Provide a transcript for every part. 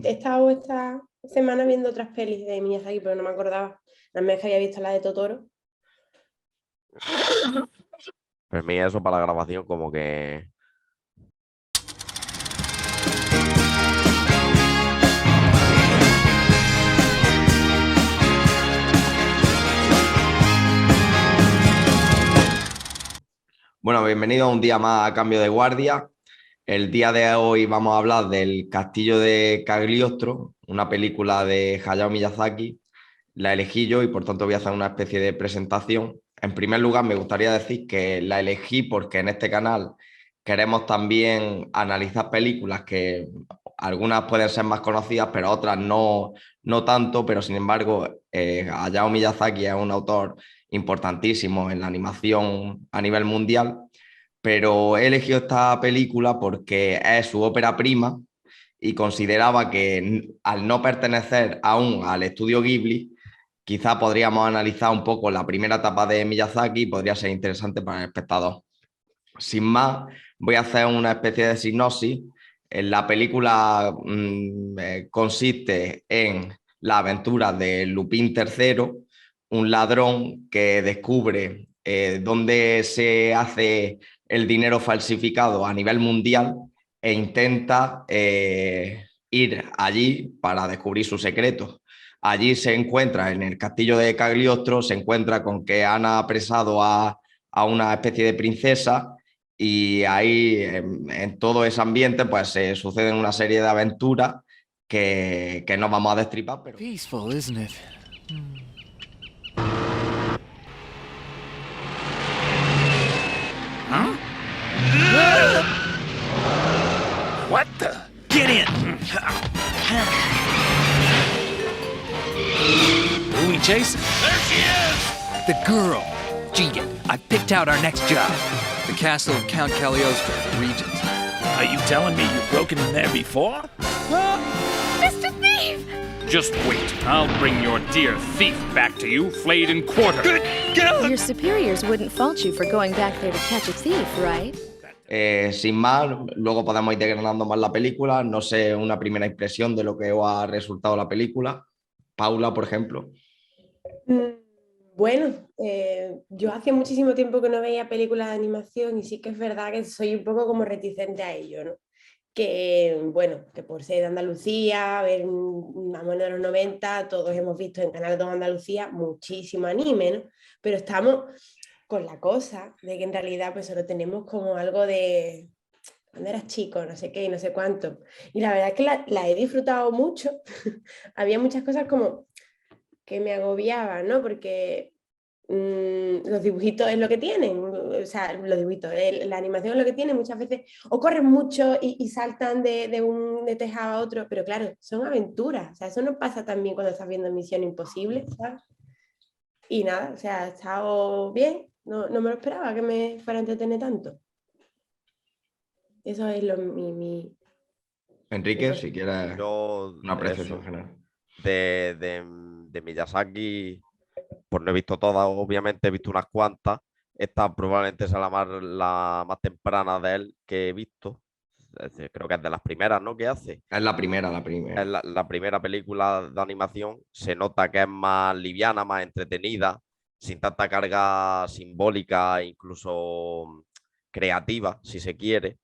he estado esta semana viendo otras pelis de Miyazaki, pero no me acordaba. La vez que había visto la de Totoro. Pero a mí eso para la grabación como que... Bueno, bienvenido a un día más a Cambio de Guardia. El día de hoy vamos a hablar del Castillo de Cagliostro, una película de Hayao Miyazaki. La elegí yo y por tanto voy a hacer una especie de presentación. En primer lugar, me gustaría decir que la elegí porque en este canal queremos también analizar películas que algunas pueden ser más conocidas, pero otras no tanto, pero sin embargo, Hayao Miyazaki es un autor importantísimo en la animación a nivel mundial, pero he elegido esta película porque es su ópera prima y consideraba que al no pertenecer aún al estudio Ghibli, quizá podríamos analizar un poco la primera etapa de Miyazaki y podría ser interesante para el espectador. Sin más, voy a hacer una especie de sinopsis. La película consiste en la aventura de Lupin III, un ladrón que descubre dónde se hace el dinero falsificado a nivel mundial e intenta ir allí para descubrir sus secretos. Allí se encuentra, en el castillo de Cagliostro, se encuentra con que han apresado a una especie de princesa y ahí en todo ese ambiente pues se suceden una serie de aventuras que no vamos a destripar, pero... Peaceful, isn't it? Huh? What the? Get in! Who we chasing? There she is! The girl! Jigen, I picked out our next job. The castle of Count Cagliostro, Regent. Are you telling me you've broken in there before? Mr. Thief! Just wait. I'll bring your dear thief back to you, flayed and quartered. Good God! Your superiors wouldn't fault you for going back there to catch a thief, right? Sin más, luego podemos ir desgranando más la película. No sé, una primera impresión de lo que os ha resultado la película. Paula, por ejemplo. Bueno, yo hace muchísimo tiempo que no veía películas de animación y sí que es verdad que soy un poco como reticente a ello, ¿no? Que bueno, que por ser de Andalucía, ver más o menos de los 90, todos hemos visto en Canal 2 Andalucía muchísimo anime, ¿no? Pero estamos con la cosa de que en realidad pues solo tenemos como algo de cuando eras chico, no sé qué y no sé cuánto. Y la verdad es que la he disfrutado mucho. Había muchas cosas como que me agobiaban, ¿no? Porque los dibujitos es lo que tienen, o sea, los dibujitos, la animación es lo que tiene, muchas veces o corren mucho y saltan de un de tejado a otro, pero claro, son aventuras, o sea, eso no pasa también cuando estás viendo Misión Imposible, ¿sabes? Y nada, o sea, ha estado bien, no me lo esperaba que me fuera a entretener tanto. Eso es mi Enrique, cosa. si quieres Yo, una apreciación eso, general. de Miyazaki, pues no he visto todas, obviamente he visto unas cuantas. Esta probablemente sea la más temprana de él que he visto. Es decir, creo que es de las primeras, ¿no? Que hace. Es la primera, la Es primera. la primera película de animación. Se nota que es más liviana, más entretenida, sin tanta carga simbólica, incluso creativa, si se quiere,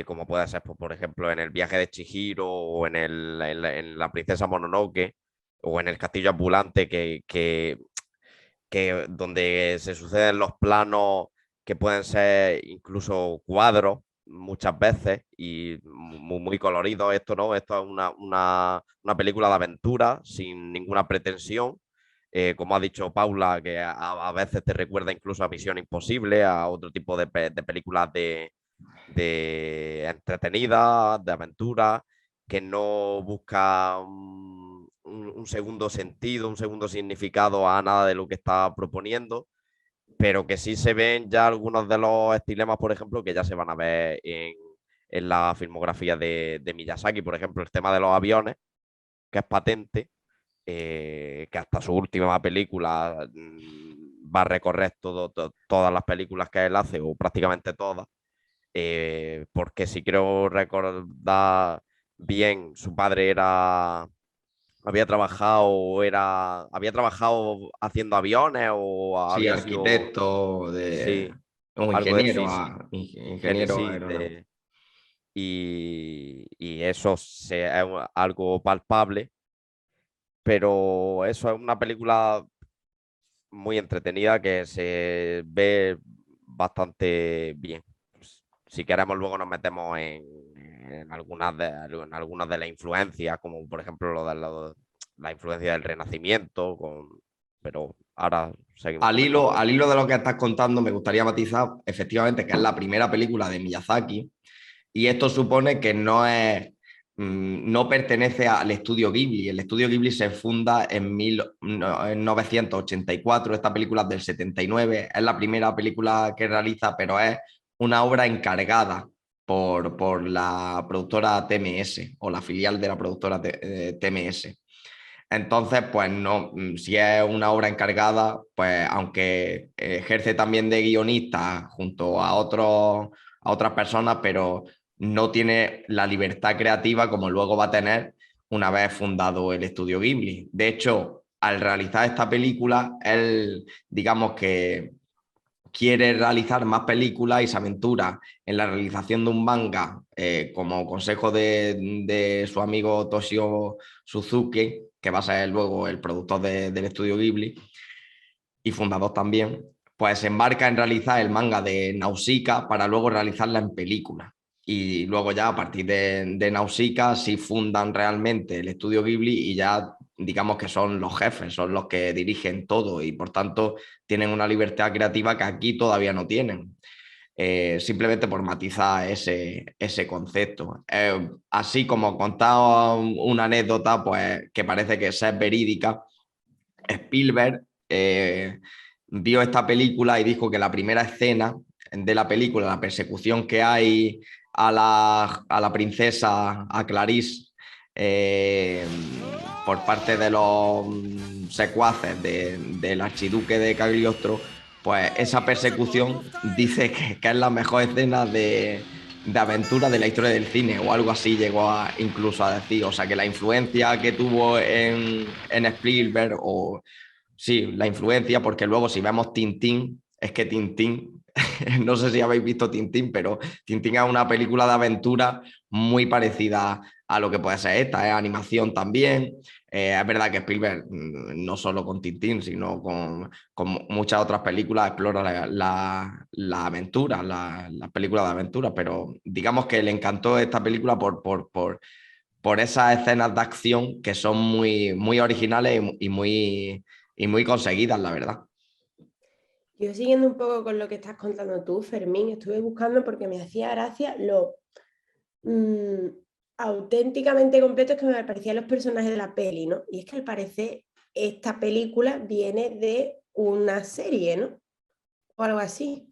como puede ser, pues, por ejemplo, en el viaje de Chihiro o en la princesa Mononoke o en el castillo ambulante, que donde se suceden los planos que pueden ser incluso cuadros muchas veces y muy colorido esto, ¿no? Esto es una película de aventura sin ninguna pretensión. Como ha dicho Paula, que a veces te recuerda incluso a Misión Imposible, a otro tipo de películas de entretenidas, de aventura, que no busca un segundo sentido, un segundo significado a nada de lo que está proponiendo, pero que sí se ven ya algunos de los estilemas, por ejemplo, que ya se van a ver en la filmografía de Miyazaki, por ejemplo, el tema de los aviones, que es patente, que hasta su última película va a recorrer todas las películas que él hace, o prácticamente todas, porque si quiero recordar bien su padre había trabajado haciendo aviones o Sí, había sido, arquitecto, sí, un algo de ingeniero, física, ingeniero sí, aeronáutico. y eso es algo palpable, pero eso es una película muy entretenida que se ve bastante bien. Si queremos, luego nos metemos en algunas de las influencias, como por ejemplo la influencia del Renacimiento, pero ahora seguimos comentando Al esto. hilo de lo que estás contando, me gustaría matizar efectivamente que es la primera película de Miyazaki y esto supone que no pertenece al estudio Ghibli. El estudio Ghibli se funda en 1984, esta película es del 79, es la primera película que realiza, pero es una obra encargada por la productora TMS o la filial de la productora TMS. Entonces, pues no, si es una obra encargada, pues aunque ejerce también de guionista junto a otras personas, pero no tiene la libertad creativa como luego va a tener una vez fundado el estudio Ghibli. De hecho, al realizar esta película, él, digamos que quiere realizar más películas y se aventura en la realización de un manga como consejo de su amigo Toshio Suzuki, que va a ser luego el productor del estudio Ghibli y fundador también, pues se embarca en realizar el manga de Nausicaa para luego realizarla en película. Y luego ya a partir de Nausicaa sí fundan realmente el estudio Ghibli y ya digamos que son los jefes, son los que dirigen todo y por tanto tienen una libertad creativa que aquí todavía no tienen. Simplemente por matizar ese concepto. Así como contaba una anécdota, pues que parece que es verídica, Spielberg vio esta película y dijo que la primera escena de la película, la persecución que hay a la princesa, a Clarice, eh, por parte de los secuaces del archiduque de Cagliostro, pues esa persecución dice que es la mejor escena de aventura de la historia del cine o algo así llegó incluso a decir, o sea que la influencia que tuvo en Spielberg o sí, la influencia, porque luego si vemos Tintín, es que Tintín, no sé si habéis visto Tintín, pero Tintín es una película de aventura muy parecida a lo que puede ser esta, es animación también. Es verdad que Spielberg, no solo con Tintín, sino con muchas otras películas, explora la aventura, las películas de aventura, pero digamos que le encantó esta película por esas escenas de acción que son muy originales y muy conseguidas, la verdad. Yo siguiendo un poco con lo que estás contando tú, Fermín, estuve buscando porque me hacía gracia lo mm, auténticamente completos que me parecían los personajes de la peli, ¿no? Y es que al parecer esta película viene de una serie, ¿no? O algo así.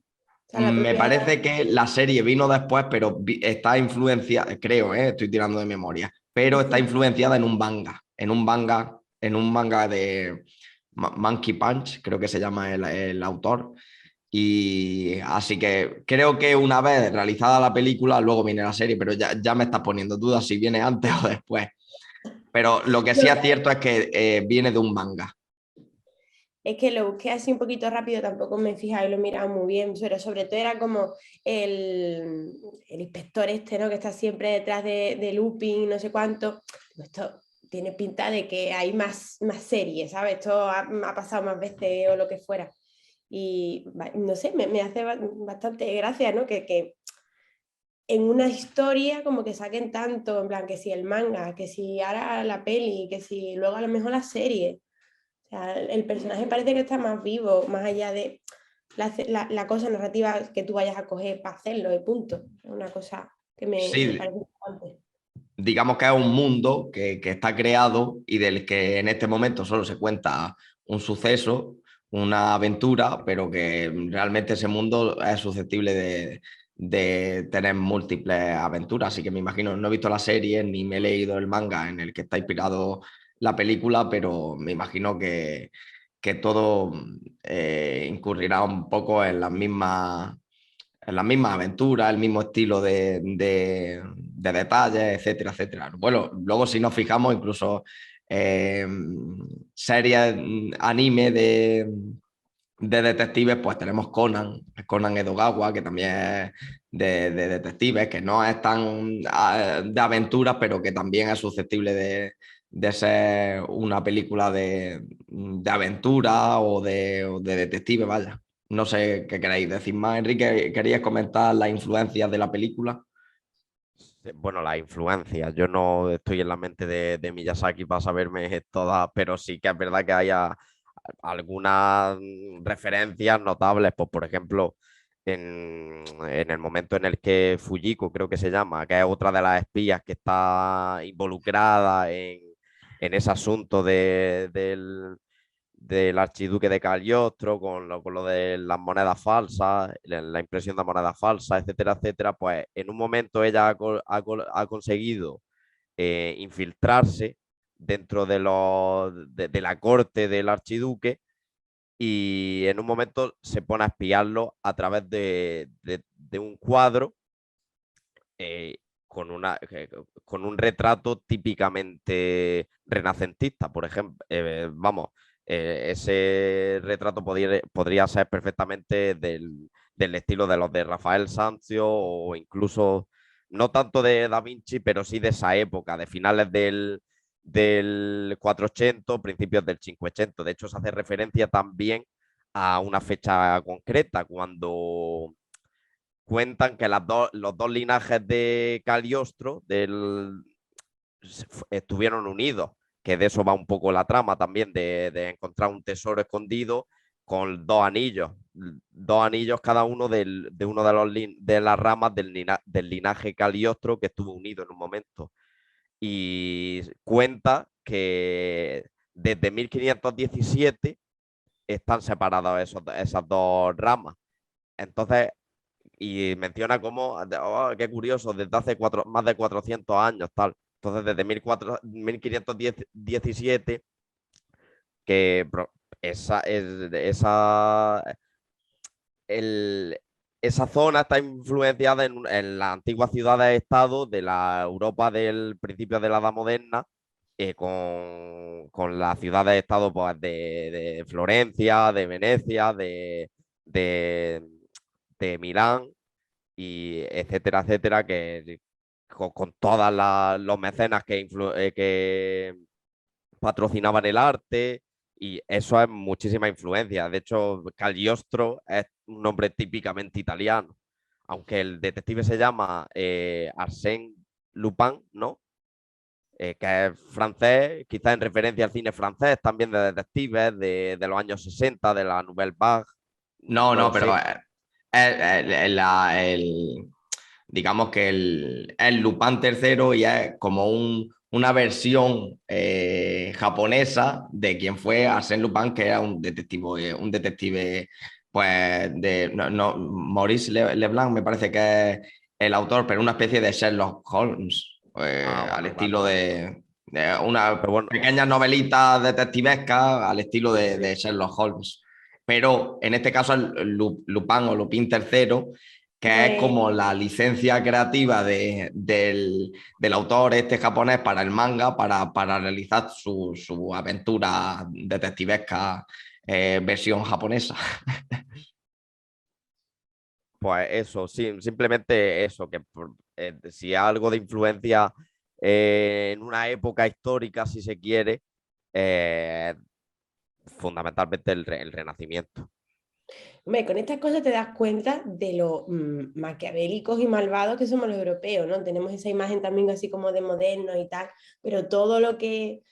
O sea, la Me propia... parece que la serie vino después, pero está influenciada, creo, estoy tirando de memoria, pero está influenciada en un manga de Monkey Punch, creo que se llama el autor. Y así que creo que una vez realizada la película, luego viene la serie, pero ya me estás poniendo dudas si viene antes o después. Pero lo que sí es cierto es que viene de un manga. Es que lo busqué así un poquito rápido, tampoco me fijaba y lo miraba muy bien, pero sobre todo era como el inspector este, ¿no? Que está siempre detrás de Lupin, no sé cuánto. Esto tiene pinta de que hay más series, ¿sabes? Esto ha pasado más veces o lo que fuera. Y no sé, me hace bastante gracia, ¿no? Que en una historia como que saquen tanto, en plan, que si el manga, que si ahora la peli, que si luego a lo mejor la serie. O sea, el personaje parece que está más vivo, más allá de la cosa narrativa que tú vayas a coger para hacerlo, y punto. Es una cosa que me Sí, parece importante. digamos que es un mundo que está creado y del que en este momento solo se cuenta un suceso, una aventura, pero que realmente ese mundo es susceptible de tener múltiples aventuras. Así que me imagino, no he visto la serie ni me he leído el manga en el que está inspirado la película, pero me imagino que todo incurrirá un poco en las mismas aventuras, el mismo estilo de detalles, etcétera, etcétera. Bueno, luego si nos fijamos, incluso series, anime de detectives, pues tenemos Conan Edogawa, que también es de detectives, que no es tan de aventuras, pero que también es susceptible de ser una película de aventura o de detective, vaya. No sé qué queréis decir más. Enrique, ¿querías comentar las influencias de la película? Bueno, las influencias. Yo no estoy en la mente de Miyazaki para saberme todas, pero sí que es verdad que hay algunas referencias notables. Pues, por ejemplo, en el momento en el que Fujiko, creo que se llama, que es otra de las espías que está involucrada en ese asunto del archiduque de Cagliostro, con lo de las monedas falsas, la impresión de monedas falsas, etcétera, etcétera, pues en un momento ella ha conseguido infiltrarse dentro de la corte del archiduque y en un momento se pone a espiarlo a través de un cuadro eh, con un retrato típicamente renacentista, por ejemplo. Vamos, ese retrato podría ser perfectamente del estilo de los de Rafael Sanzio o incluso no tanto de Da Vinci, pero sí de esa época, de finales del 480, principios del 580. De hecho, se hace referencia también a una fecha concreta, cuando cuentan que los dos linajes de Cagliostro estuvieron unidos, que de eso va un poco la trama también, de encontrar un tesoro escondido con dos anillos cada uno de uno de las ramas del linaje Cagliostro que estuvo unido en un momento. Y cuenta que desde 1517 están separadas esas dos ramas. Entonces, y menciona cómo, oh, qué curioso, desde hace más de 400 años, tal. Entonces, desde 1517, que el- esa zona está influenciada en las antiguas ciudades-estado de la Europa del principio de la Edad Moderna, con las ciudades-estado pues, de Florencia, de Venecia, de, de Milán y etcétera, etcétera, que con todos los mecenas que patrocinaban el arte, y eso es muchísima influencia. De hecho, Cagliostro es un nombre típicamente italiano, aunque el detective se llama Arsène Lupin, ¿no? Que es francés, quizás en referencia al cine francés, también de detectives de los años 60, de la Nouvelle Vague, No, no no, lo pero sé. digamos que el Lupin III y es como una versión japonesa de quien fue Arsène Lupin, que era un detective, pues, Maurice Leblanc, me parece que es el autor, pero una especie de Sherlock Holmes, al Bueno, vale, estilo vale. de una Pero bueno, pequeña novelita detectivesca al estilo sí. de Sherlock Holmes. Pero en este caso el Lupin o Lupin III, que es De, como la licencia creativa del autor este japonés para el manga, para realizar su aventura detectivesca versión japonesa. Pues eso, sí, simplemente eso, que si hay algo de influencia en una época histórica, si se quiere, eh, fundamentalmente el Renacimiento. hombre, con estas cosas te das cuenta de lo maquiavélicos y malvados que somos los europeos, ¿no? Tenemos esa imagen también así como de modernos y tal, pero todo lo que,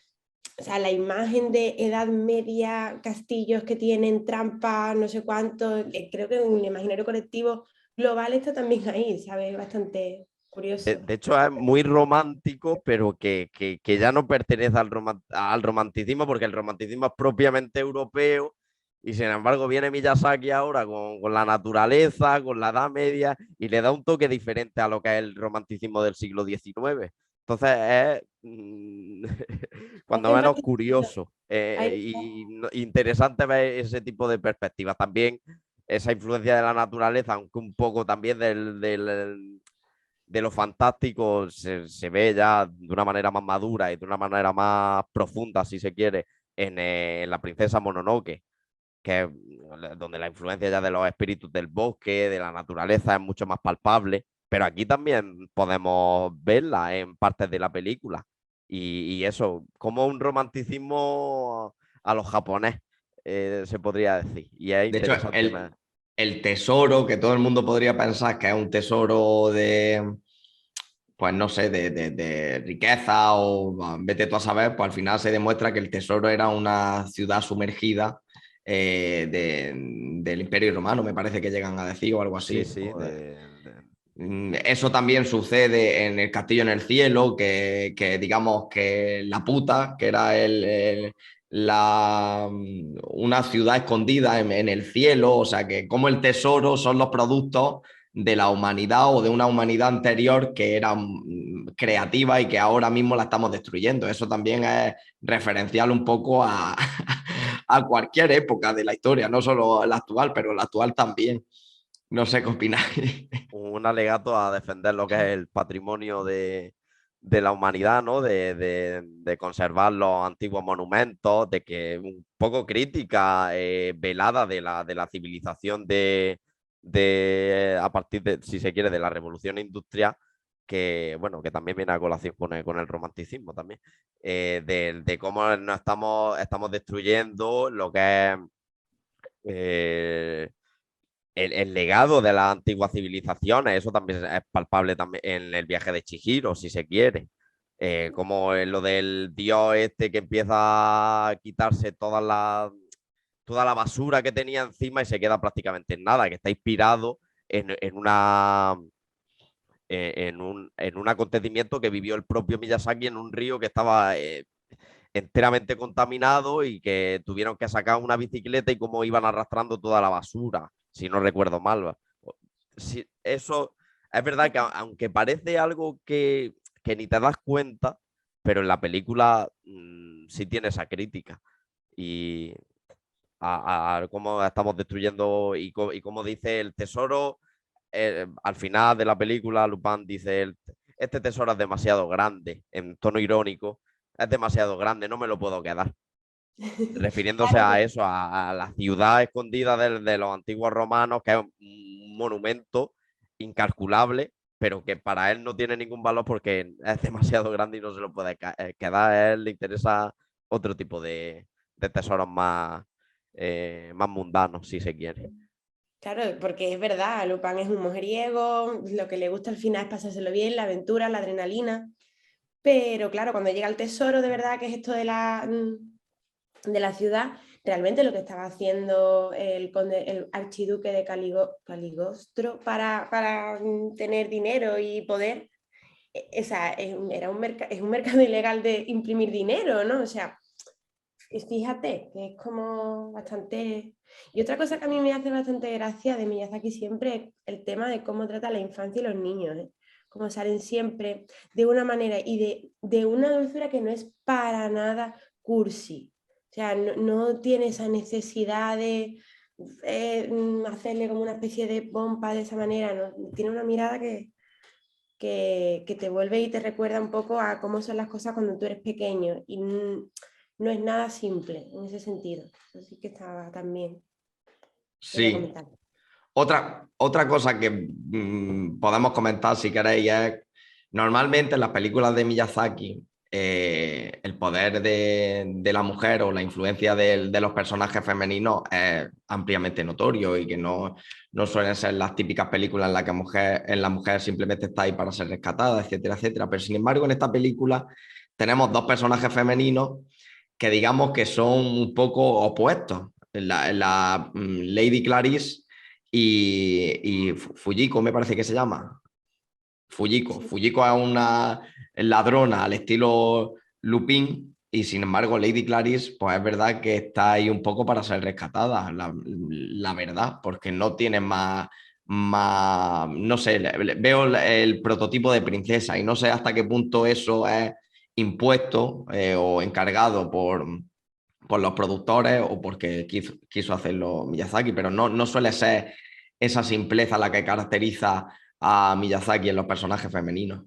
o sea, la imagen de Edad Media, castillos que tienen trampas, no sé cuánto, creo que en el imaginario colectivo global está también ahí, ¿sabes? Bastante curioso. De hecho, es muy romántico, pero que ya no pertenece al romanticismo, porque el romanticismo es propiamente europeo, y sin embargo viene Miyazaki ahora con la naturaleza, con la Edad Media, y le da un toque diferente a lo que es el romanticismo del siglo XIX. Entonces es cuando Hace más menos sentido. curioso Ahí y interesante ver ese tipo de perspectivas. También esa influencia de la naturaleza, aunque un poco también de lo fantástico se ve ya de una manera más madura y de una manera más profunda, si se quiere, en La princesa Mononoke, que es donde la influencia ya de los espíritus del bosque, de la naturaleza, es mucho más palpable. Pero aquí también podemos verla en partes de la película. Y eso, como un romanticismo a los japonés, se podría decir. Y es De hecho, interesante. el tesoro, que todo el mundo podría pensar que es un tesoro de, pues no sé, de riqueza o vete tú a saber, pues al final se demuestra que el tesoro era una ciudad sumergida del Imperio Romano, me parece que llegan a decir o algo Sí, así. sí. Eso también sucede en El Castillo en el Cielo, que digamos que la puta, que era una ciudad escondida en el cielo, o sea que como el tesoro son los productos de la humanidad o de una humanidad anterior que era creativa y que ahora mismo la estamos destruyendo. Eso también es referencial un poco a, a cualquier época de la historia, no solo la actual, pero la actual también. No sé qué opináis. Un alegato a defender lo que es el patrimonio de la humanidad, ¿no? De conservar los antiguos monumentos, de que un poco crítica velada de la civilización a partir de, si se quiere, de la revolución industrial, que bueno, que también viene a colación con el romanticismo también, de cómo estamos destruyendo lo que es el legado de las antiguas civilizaciones. Eso también es palpable también en el viaje de Chihiro, si se quiere. Como en lo del dios este que empieza a quitarse toda la basura que tenía encima y se queda prácticamente en nada, que está inspirado en en un acontecimiento que vivió el propio Miyazaki en un río que estaba enteramente contaminado y que tuvieron que sacar una bicicleta y cómo iban arrastrando toda la basura, si no recuerdo mal. Si, eso es verdad que aunque parece algo que ni te das cuenta, pero en la película sí tiene esa crítica. Y a cómo estamos destruyendo y cómo dice el tesoro, al final de la película Lupin dice, este tesoro es demasiado grande, en tono irónico, es demasiado grande, no me lo puedo quedar. Refiriéndose Claro, a eso, a la ciudad escondida de los antiguos romanos, que es un monumento incalculable, pero que para él no tiene ningún valor porque es demasiado grande y no se lo puede quedar. A él le interesa otro tipo de tesoros más mundanos, si se quiere. claro, porque es verdad, Lupin es un mujeriego, lo que le gusta al final es pasárselo bien, la aventura, la adrenalina, pero claro, cuando llega el tesoro de verdad, que es esto de la ciudad, realmente lo que estaba haciendo el archiduque de Caligostro para tener dinero y poder, es un mercado ilegal de imprimir dinero, ¿no? O sea, fíjate que es como bastante... Y otra cosa que a mí me hace bastante gracia de Miyazaki siempre es el tema de cómo trata la infancia y los niños, ¿eh? Cómo salen siempre de una manera y de una dulzura que no es para nada cursi. O sea, no tiene esa necesidad de hacerle como una especie de pompa de esa manera, ¿no? Tiene una mirada que te vuelve y te recuerda un poco a cómo son las cosas cuando tú eres pequeño y no es nada simple en ese sentido. Así que estaba también. Quería Sí. comentar. Otra cosa que podemos comentar si queréis es, normalmente en las películas de Miyazaki, el poder de la mujer o la influencia de los personajes femeninos es ampliamente notorio y que no suelen ser las típicas películas en las que la mujer simplemente está ahí para ser rescatada, etcétera, etcétera. Pero sin embargo, en esta película tenemos dos personajes femeninos que digamos que son un poco opuestos. Lady Clarice y Fujiko, me parece que se llama. Fujiko. Sí. Fujiko es una ladrona al estilo Lupin y sin embargo Lady Clarice, pues es verdad que está ahí un poco para ser rescatada, la verdad, porque no tiene no sé, veo el prototipo de princesa y no sé hasta qué punto eso es impuesto o encargado por los productores o porque quiso hacerlo Miyazaki, pero no suele ser esa simpleza la que caracteriza a Miyazaki en los personajes femeninos.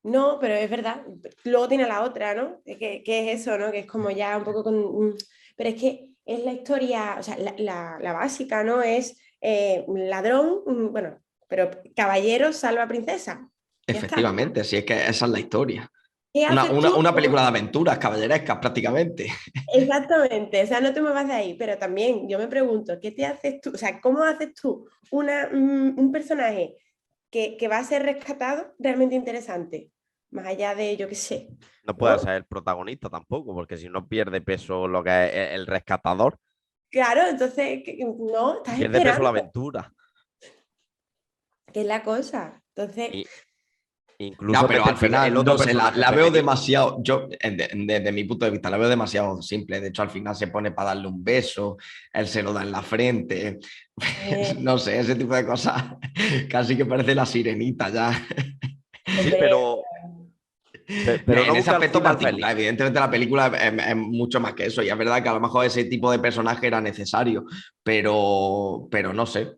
No, pero es verdad. Luego tiene la otra, ¿no? Que es eso, ¿no? Que es como ya un poco con... Pero es que es la historia, o sea, la básica, ¿no? Es ladrón, bueno, pero caballero salva princesa. Ya está. Efectivamente, si es que esa es la historia. ¿Qué haces tú? Una película de aventuras caballerescas prácticamente. Exactamente, o sea, no te muevas de ahí, pero también yo me pregunto, ¿qué te haces tú? O sea, ¿cómo haces tú un personaje que va a ser rescatado realmente interesante? Más allá de, yo qué sé, No puede ¿no? ser el protagonista tampoco, porque si no pierde peso lo que es el rescatador, Claro, entonces, no, estás pierde peso la esperando, aventura. que es la cosa. Entonces, Y, No, incluso pero mete al el final, otro no sé, personaje la veo femenino. demasiado, yo desde mi punto de vista, la veo demasiado simple. De hecho, al final se pone para darle un beso, él se lo da en la frente, eh, no sé, ese tipo de cosas, casi que parece la sirenita ya. Sí, hombre, pero no En ese busca el aspecto final feliz. particular, evidentemente la película es mucho más que eso, y es verdad que a lo mejor ese tipo de personaje era necesario, pero no sé.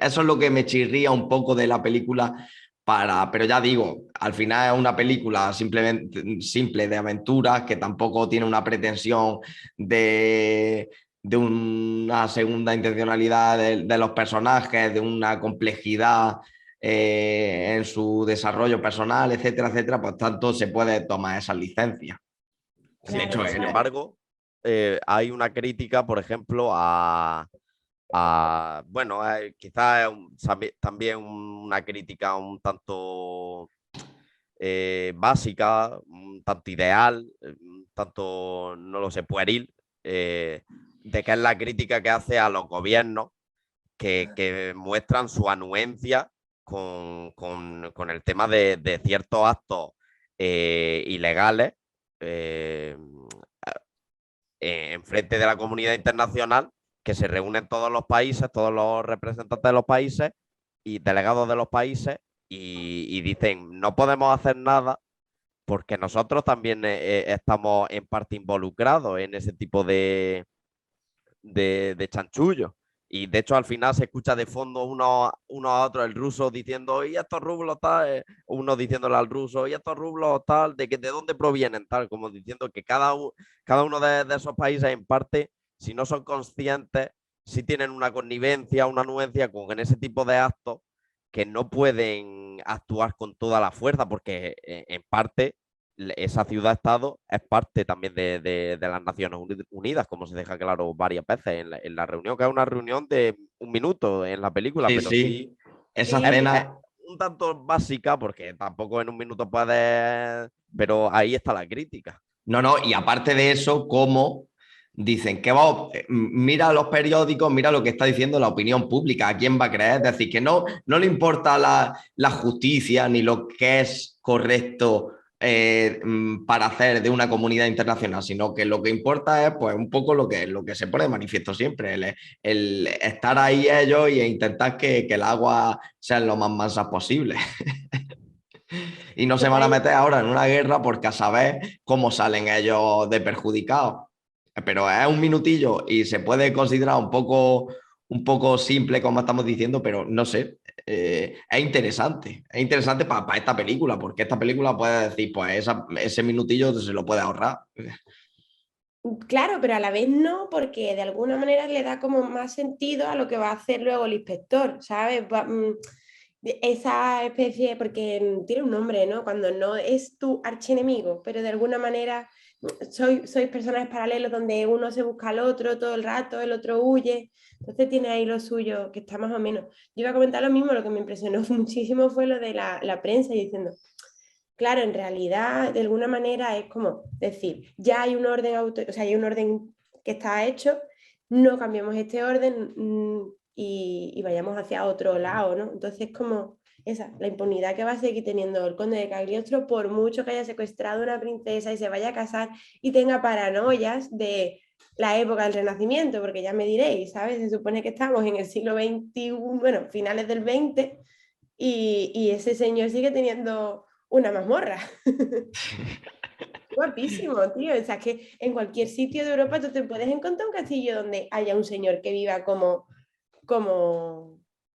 Eso es lo que me chirría un poco de la película pero ya digo, al final es una película simplemente simple de aventuras que tampoco tiene una pretensión de una segunda intencionalidad de los personajes, de una complejidad en su desarrollo personal, etcétera, etcétera, pues tanto se puede tomar esas licencias. De Sí, claro, hecho, sin claro. embargo, hay una crítica, por ejemplo, bueno, quizás también una crítica un tanto básica, un tanto ideal, un tanto, no lo sé, pueril, de que es la crítica que hace a los gobiernos que muestran su anuencia con el tema de ciertos actos ilegales eh, en frente de la comunidad internacional, que se reúnen todos los países, todos los representantes de los países y delegados de los países y dicen, no podemos hacer nada porque nosotros también estamos en parte involucrados en ese tipo de chanchullo. Y de hecho al final se escucha de fondo uno a otro, el ruso diciendo, y estos rublos tal, uno diciéndole al ruso, y estos rublos tal, de dónde provienen, tal, como diciendo que cada uno de esos países en parte, si no son conscientes, si tienen una connivencia, una anuencia con ese tipo de actos, que no pueden actuar con toda la fuerza, porque en parte esa ciudad-estado es parte también de las Naciones Unidas, como se deja claro varias veces en la reunión, que es una reunión de un minuto en la película, sí, pero sí sí, esa es escena. un tanto básica, porque tampoco en un minuto puedes, pero ahí está la crítica. No, no, y aparte de eso, ¿cómo dicen que mira los periódicos, mira lo que está diciendo la opinión pública, ¿a quién va a creer? Es decir, que no le importa la justicia ni lo que es correcto para hacer de una comunidad internacional, sino que lo que importa es pues un poco lo que se pone de manifiesto siempre, el estar ahí ellos e intentar que el agua sea lo más mansa posible. Y no se van a meter ahora en una guerra porque a saber cómo salen ellos de perjudicados. Pero es un minutillo y se puede considerar un poco simple, como estamos diciendo, pero no sé, es interesante para esta película, porque esta película puede decir, pues ese minutillo se lo puede ahorrar. Claro, pero a la vez no, porque de alguna manera le da como más sentido a lo que va a hacer luego el inspector, ¿sabes? Esa especie, porque tiene un nombre, ¿no? Cuando no es tu archienemigo, pero de alguna manera sois personajes paralelos donde uno se busca al otro todo el rato, el otro huye, entonces tiene ahí lo suyo, que está más o menos. Yo iba a comentar lo mismo, lo que me impresionó muchísimo fue lo de la prensa y diciendo, claro, en realidad, de alguna manera es como decir, ya hay un orden o sea, hay un orden que está hecho, no cambiemos este orden y vayamos hacia otro lado, ¿no? Entonces, como la impunidad que va a seguir teniendo el conde de Cagliostro, por mucho que haya secuestrado a una princesa y se vaya a casar y tenga paranoias de la época del Renacimiento, porque ya me diréis, ¿sabes? Se supone que estamos en el siglo XXI, bueno, finales del XX, y ese señor sigue teniendo una mazmorra. Guapísimo, tío. O sea, es que en cualquier sitio de Europa tú te puedes encontrar un castillo donde haya un señor que viva como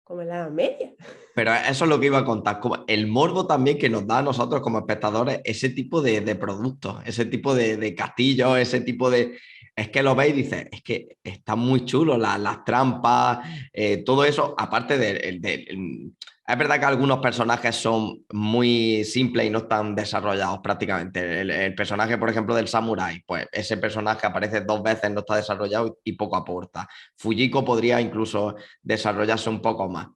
como en la Edad Media. Pero eso es lo que iba a contar, como el morbo también que nos da a nosotros como espectadores ese tipo de productos, ese tipo de castillos, ese tipo de... Es que lo veis y dices, es que está muy chulo, las trampas, todo eso, aparte es verdad que algunos personajes son muy simples y no están desarrollados prácticamente. El personaje, por ejemplo, del samurái, pues ese personaje aparece 2 veces, no está desarrollado y poco aporta. Fujiko podría incluso desarrollarse un poco más.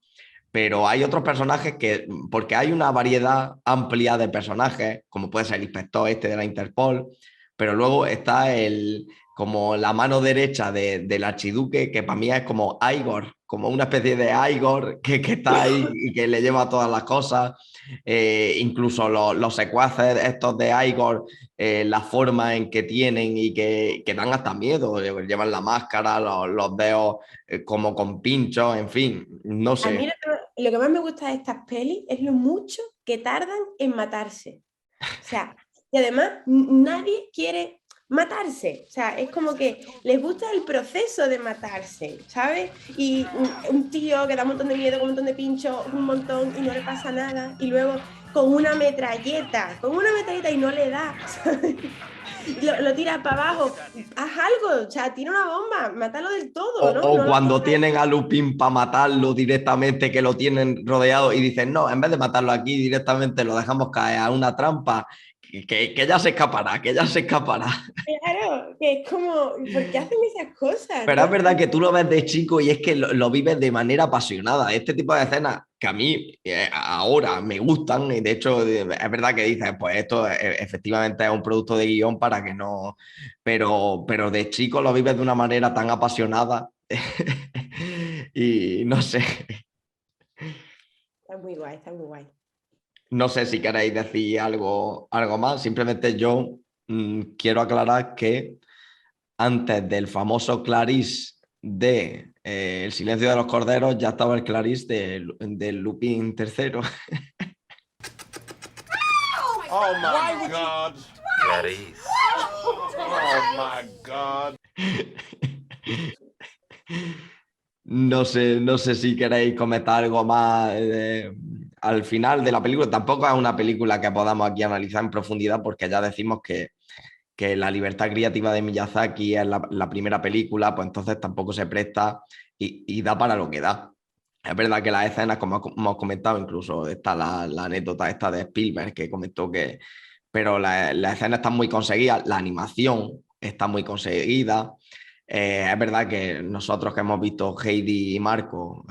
Pero hay otros personajes que, porque hay una variedad amplia de personajes, como puede ser el inspector este de la Interpol, pero luego está como la mano derecha del archiduque, que para mí es como Igor, como una especie de Igor que está ahí y que le lleva todas las cosas. Incluso los secuaces estos de Igor, la forma en que tienen y que dan hasta miedo, llevan la máscara, los dedos como con pinchos, en fin, no A mí sé. lo que más me gusta de estas pelis es lo mucho que tardan en matarse. O sea, y además nadie quiere matarse. O sea, es como que les gusta el proceso de matarse, ¿sabes? Y un tío que da un montón de miedo, con un montón de pinchos, un montón y no le pasa nada. Y luego con una metralleta y no le da, ¿sabes? Lo tira para abajo, haz algo, o sea, tira una bomba, mátalo del todo, ¿no? O No lo cuando dejes tienen a Lupin para matarlo directamente, que lo tienen rodeado y dicen, no, en vez de matarlo aquí directamente lo dejamos caer a una trampa, que ya se escapará, que ya se escapará. claro, que es como, ¿por qué hacen esas cosas, Pero es no? verdad que tú lo ves de chico y es que lo vives de manera apasionada. Este tipo de escenas que a mí ahora me gustan, y de hecho es verdad que dices, pues esto efectivamente es un producto de guión para que no... Pero de chico lo vives de una manera tan apasionada y no sé. Está muy guay, está muy guay. No sé si queréis decir algo más. Simplemente yo quiero aclarar que antes del famoso Clarice de El silencio de los corderos ya estaba el Clarice de Lupin III. Oh my God. Clarice. Oh my God. No sé si queréis comentar algo más al final de la película. Tampoco es una película que podamos aquí analizar en profundidad porque ya decimos que la libertad creativa de Miyazaki es la primera película, pues entonces tampoco se presta y da para lo que da. Es verdad que las escenas, como hemos comentado, incluso está la anécdota esta de Spielberg que comentó que, pero las escenas están muy conseguidas, la animación está muy conseguida. Es verdad que nosotros que hemos visto Heidi y Marco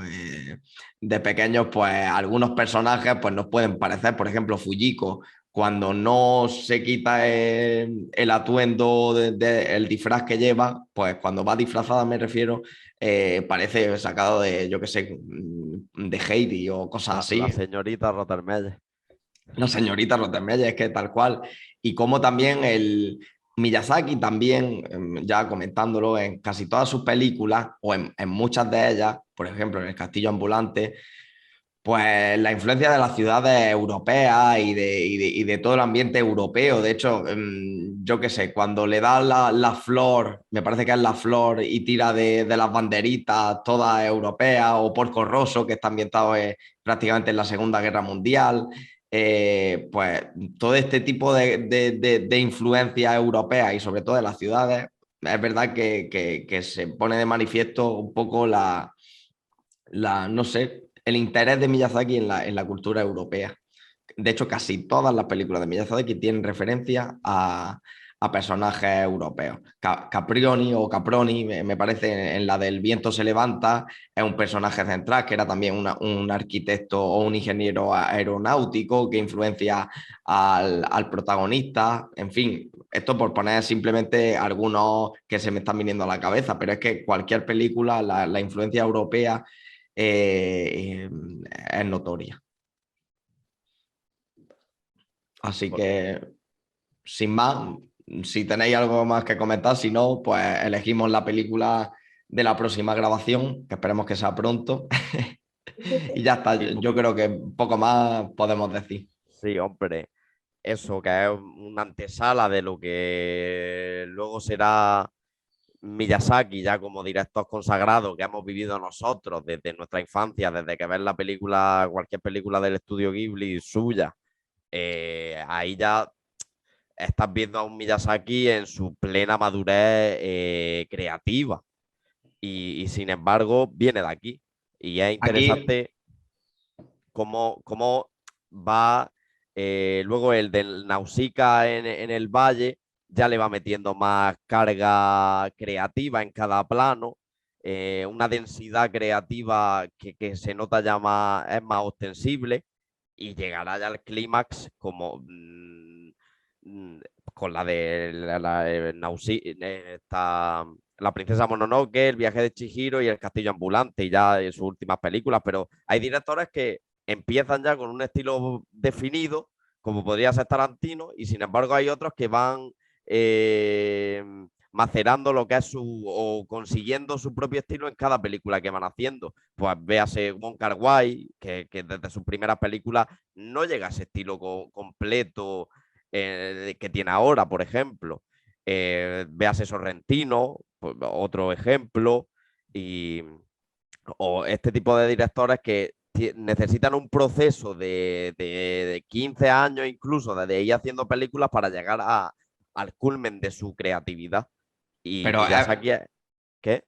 de pequeños, pues algunos personajes pues, nos pueden parecer, por ejemplo, Fujiko, cuando no se quita el atuendo, el disfraz que lleva, pues cuando va disfrazada me refiero, parece sacado de, yo qué sé, de Heidi o cosas así. La señorita Rottermeier. La señorita Rottenmeier, es que tal cual. Y como también el Miyazaki, también, ya comentándolo en casi todas sus películas, o en muchas de ellas, por ejemplo, en El Castillo Ambulante, pues la influencia de las ciudades europeas y de todo el ambiente europeo. De hecho, yo qué sé, cuando le da la flor, me parece que es la flor, y tira de las banderitas todas europeas, o Porco Rosso, que está ambientado prácticamente en la Segunda Guerra Mundial. Pues todo este tipo de influencias europeas y sobre todo de las ciudades, es verdad que se pone de manifiesto un poco no sé, el interés de Miyazaki en la cultura europea. De hecho, casi todas las películas de Miyazaki tienen referencia a personajes europeos. Caprioni o Caproni, me parece, en la del Viento se levanta, es un personaje central que era también un arquitecto o un ingeniero aeronáutico que influencia al protagonista. En fin, esto por poner simplemente algunos que se me están viniendo a la cabeza, pero es que cualquier película, la influencia europea es notoria. Así que, sin más, si tenéis algo más que comentar, si no, pues elegimos la película de la próxima grabación, que esperemos que sea pronto. Y ya está, yo creo que poco más podemos decir. Sí, hombre, eso que es una antesala de lo que luego será Miyazaki ya como director consagrado que hemos vivido nosotros desde nuestra infancia, desde que ves la película, cualquier película del estudio Ghibli suya, ahí ya estás viendo a un Miyazaki en su plena madurez creativa y sin embargo viene de aquí y es interesante cómo va luego el del Nausicaa en el valle ya le va metiendo más carga creativa en cada plano, una densidad creativa que se nota ya más, es más ostensible y llegará ya al clímax como con la de la princesa Mononoke, el viaje de Chihiro y el castillo ambulante y ya en sus últimas películas, pero hay directores que empiezan ya con un estilo definido, como podría ser Tarantino, y sin embargo hay otros que van macerando lo que es o consiguiendo su propio estilo en cada película que van haciendo. Pues véase Wong Kar-wai, que desde sus primeras películas no llega a ese estilo completo que tiene ahora, por ejemplo. Véase Sorrentino, pues, otro ejemplo, o este tipo de directores que necesitan un proceso de 15 años incluso de ir haciendo películas para llegar al culmen de su creatividad. Y Pero Miyazaki, ¿qué?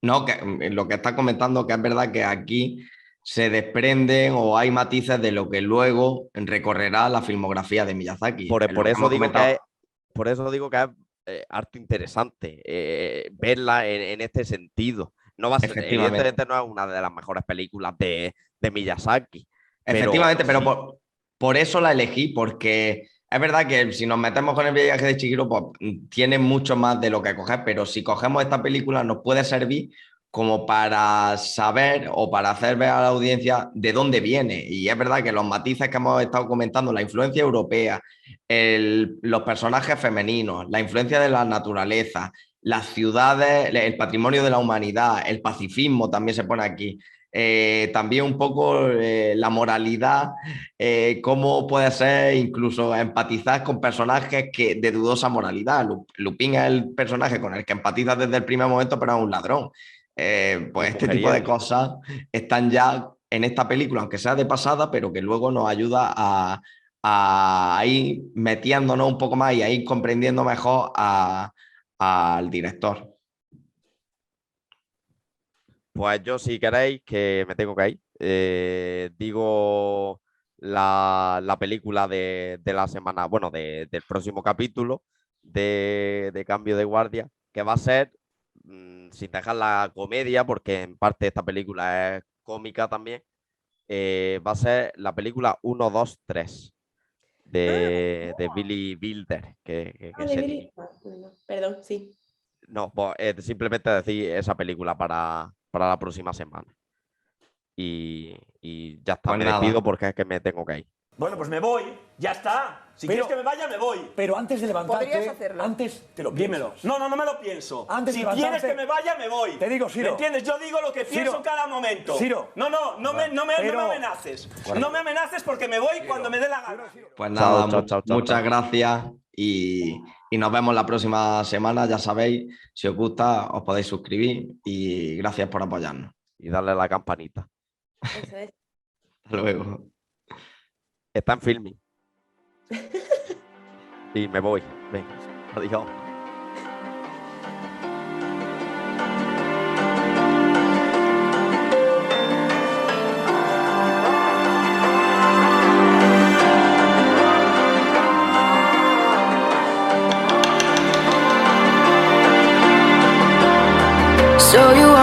No, que lo que estás comentando, que es verdad que aquí se desprenden o hay matices de lo que luego recorrerá la filmografía de Miyazaki. Por eso digo que es harto interesante verla en este sentido. No va a ser, evidentemente no es una de las mejores películas de Miyazaki. Efectivamente, pero por eso la elegí, porque es verdad que si nos metemos con el viaje de Chihiro, pues tiene mucho más de lo que coger, pero si cogemos esta película nos puede servir como para saber o para hacer ver a la audiencia de dónde viene. Y es verdad que los matices que hemos estado comentando, la influencia europea, los personajes femeninos, la influencia de la naturaleza, las ciudades, el patrimonio de la humanidad, el pacifismo también se pone aquí. También un poco la moralidad, cómo puede ser incluso empatizar con personajes de dudosa moralidad. Lupin es el personaje con el que empatizas desde el primer momento, pero es un ladrón. Pues este tipo de cosas están ya en esta película, aunque sea de pasada, pero que luego nos ayuda a ir metiéndonos un poco más y a ir comprendiendo mejor al director. Pues yo, si queréis, que me tengo que ir, digo la película de la semana, bueno, del próximo capítulo de Cambio de Guardia, que va a ser, sin dejar la comedia, porque en parte esta película es cómica también, va a ser la película 1, 2, 3 de Billy Wilder. Perdón, sí. No, pues simplemente decir esa película para la próxima semana. Y ya está, Pues me nada. despido porque es que me tengo que ir. Bueno, pues me voy, ya está. Si quieres que me vaya, me voy. Pero antes de levantarte, Podrías hacerlo. antes te lo Dímelo. piensas. No me lo pienso. Antes de si levantarte- quieres que me vaya, me voy. Te digo, Ciro. ¿Me entiendes? Yo digo lo que pienso Ciro. en cada momento. Ciro. No me Pero- amenaces. No me amenaces porque me voy cuando me dé la gana. Pues nada, Chao. muchas gracias y nos vemos la próxima semana. Ya sabéis, si os gusta, os podéis suscribir y gracias por apoyarnos. Y darle a la campanita. Eso es. Hasta luego. Está en filming. Y me voy. Venga, adiós. So you